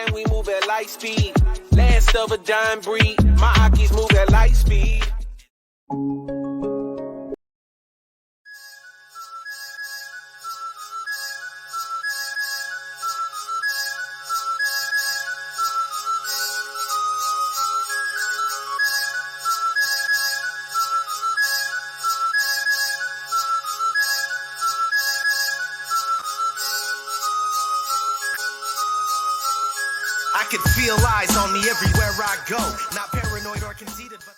and we move at light speed. Last of a dying breed, my Akis move at light speed. I can feel eyes on me everywhere I go. Not paranoid or conceited, but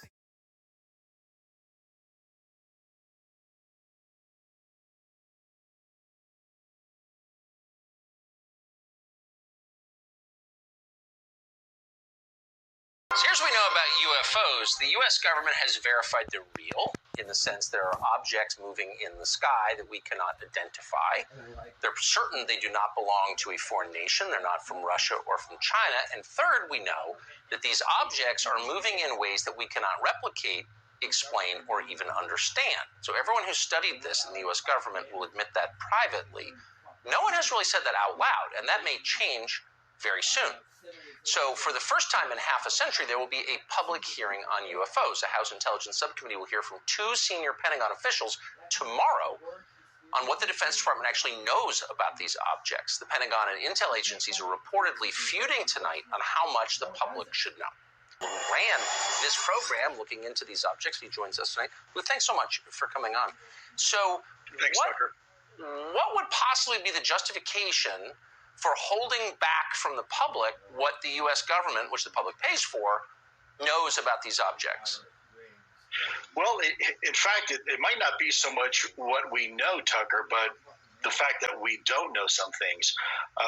So here's what we know about UFOs. The U.S. government has verified they're real, in the sense there are objects moving in the sky that we cannot identify. They're certain they do not belong to a foreign nation. They're not from Russia or from China. And third, we know that these objects are moving in ways that we cannot replicate, explain, or even understand. So everyone who studied this in the U.S. government will admit that privately. No one has really said that out loud, and that may change very soon. So for the first time in half a century, there will be a public hearing on UFOs. The House Intelligence Subcommittee will hear from 2 senior Pentagon officials tomorrow on what the Defense Department actually knows about these objects. The Pentagon and intel agencies are reportedly feuding tonight on how much the public should know. Who ran this program looking into these objects. He joins us tonight. Lou, thanks so much for coming on. So Thanks, Tucker. What would possibly be the justification for holding back from the public what the U.S. government, which the public pays for, knows about these objects? Well, in fact, it might not be so much what we know, Tucker, but the fact that we don't know some things.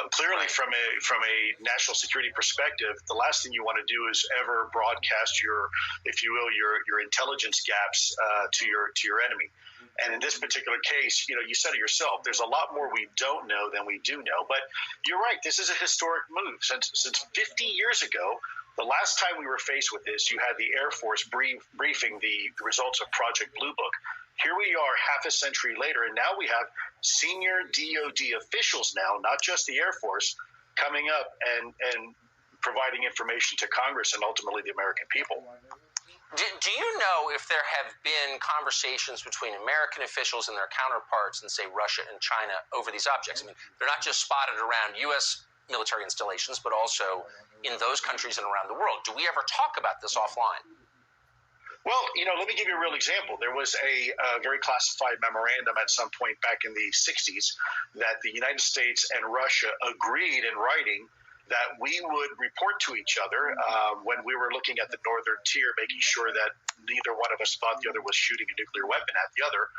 Clearly, from a national security perspective, the last thing you want to do is ever broadcast your, if you will, your intelligence gaps to your enemy. And in this particular case, you said it yourself, there's a lot more we don't know than we do know. But you're right, this is a historic move. Since 50 years ago, the last time we were faced with this, you had the Air Force briefing the results of Project Blue Book. Here we are half a century later, and now we have senior DOD officials now, not just the Air Force, coming up and providing information to Congress and ultimately the American people. Do you know if there have been conversations between American officials and their counterparts in, say, Russia and China over these objects? I mean, they're not just spotted around U.S. military installations, but also in those countries and around the world. Do we ever talk about this offline? Well, let me give you a real example. There was a very classified memorandum at some point back in the 60s that the United States and Russia agreed in writing that we would report to each other when we were looking at the northern tier, making sure that neither one of us thought the other was shooting a nuclear weapon at the other.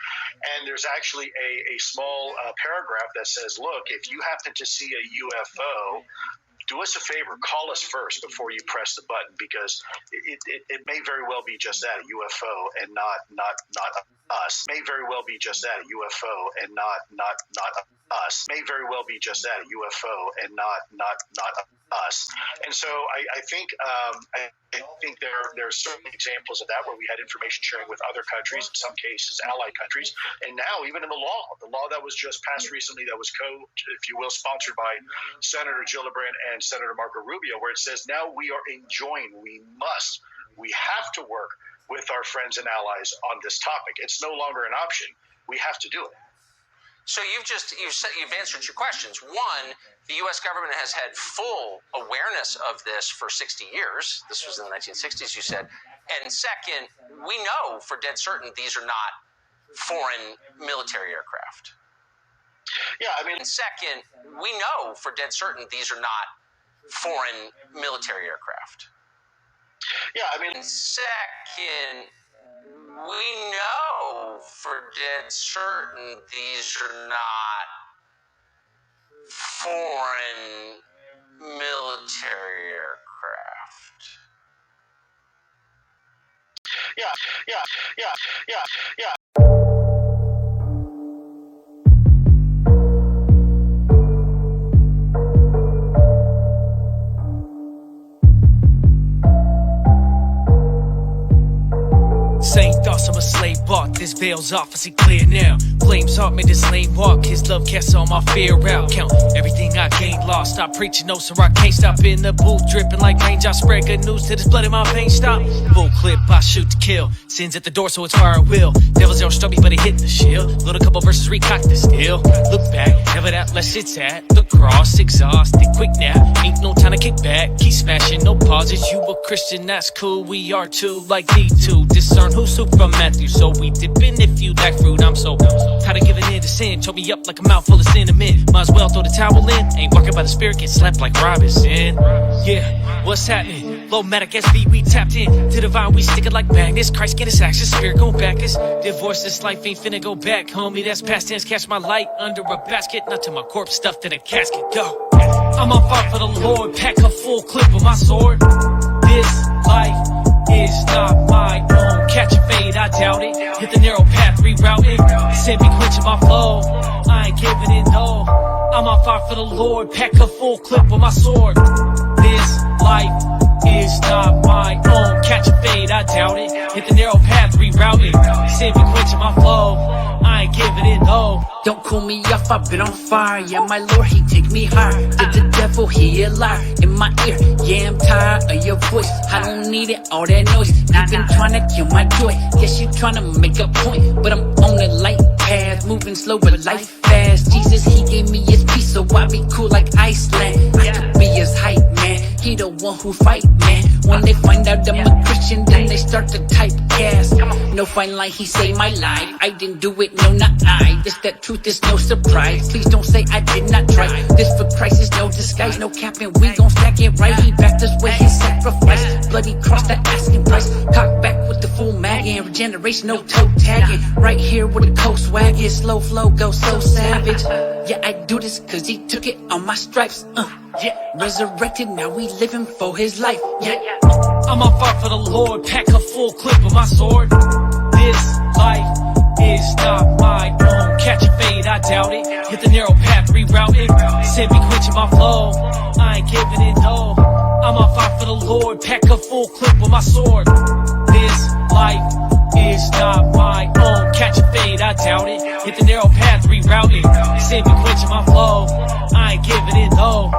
And there's actually a small paragraph that says, look, if you happen to see a UFO, do us a favor, call us first before you press the button, because it may very well be just that, a UFO, and not us. May very well be just that, a UFO, and not us. May very well be just that, a UFO, and not us. And so I think there are certain examples of that where we had information sharing with other countries, in some cases allied countries, and now even in the law that was just passed recently, that was if you will, sponsored by Senator Gillibrand and Senator Marco Rubio, where it says now we are enjoined, we have to work with our friends and allies on this topic. It's no longer an option. We have to do it. So you've answered your questions. One, the U.S. government has had full awareness of this for 60 years. This was in the 1960s, you said. And second, we know for dead certain these are not foreign military aircraft. Yeah, I mean. And second, we know for dead certain these are not foreign military aircraft. Yeah, I mean. And second, we know for dead certain these are not foreign military aircraft. Yeah. Same thoughts of a slave bought, this veil's off, I see clear now. flames heart made this lame walk. His love casts all my fear out. Count everything I gained, lost. Stop preaching, no sir, I can't stop. In the booth, dripping like rain. I spread good news to this blood in my veins. Stop. Full clip, I shoot to kill. Sins at the door, so it's fire at will. Devils don't struck me, but it hit the shield. Little couple verses recocked the steel. Look back, never that less it's at the cross. Exhausted, quick nap. Ain't no time to kick back. Keep smashing, no pauses. You a Christian, that's cool. We are too, like D2. Discern who's who from Matthew. So we dip in if you lack fruit. I'm so tired of giving in to sin. Choke me up like a mouthful of cinnamon. Might as well throw the towel in. Ain't walking by the spirit, get slapped like Robinson. Yeah, what's happening? Low-matic SB, we tapped in. To the vine, we stick it like magnets. Christ get his access, spirit gon' back us. Divorce, this life ain't finna go back, homie. That's past tense, catch my light under a basket. Not to my corpse, stuffed in a casket, go. I'm on fire for the Lord, pack a full clip of my sword. This life is not my own. Catch a fade, I doubt it. Hit the narrow path, reroute it. Send me quenching my flow. I ain't giving it no. I'm on fire for the Lord, pack a full clip of my sword. This life is not my own. Catch a fade, I doubt it. Hit the narrow path, reroute it. Send me quenching my flow. I ain't giving it no. Don't cool me off, I've been on fire. Yeah, my Lord, he take me higher. To the devil, he a liar. In my ear, yeah, I'm tired of your voice. I don't need it, all that noise. You've been trying to kill my joy. Guess you trying to make a point, but I'm on the light path, moving slow but life fast. Jesus, he gave me his peace, so I be cool like Iceland. I could be his hype man. He the one who fight, man. When they find out I'm a Christian, then they start to type gas. No fine line, he saved my life. I didn't do it, no, not I. This that truth is no surprise. Please don't say I did not try. This for Christ is no disguise, no capping. We gon' stack it right. He backed us with his sacrifice. Bloody cross, the asking price. Cock back with the full mag and regeneration, no toe tagging. Right here with the coast wagon, slow flow, go so savage. Yeah, I do this cause he took it on my stripes. Yeah, resurrected, now we living for his life. Yeah, I'm on fire for the Lord, pack a full clip of my sword. This life is not my own. Catch a fade, I doubt it. Hit the narrow path, reroute it. Send me quenching my flow. I ain't giving it no. I'm on fire for the Lord, pack a full clip of my sword. This life is not my own. Catch a fade, I doubt it. Hit the narrow path, reroute it. Send me quenching my flow. I ain't giving it no.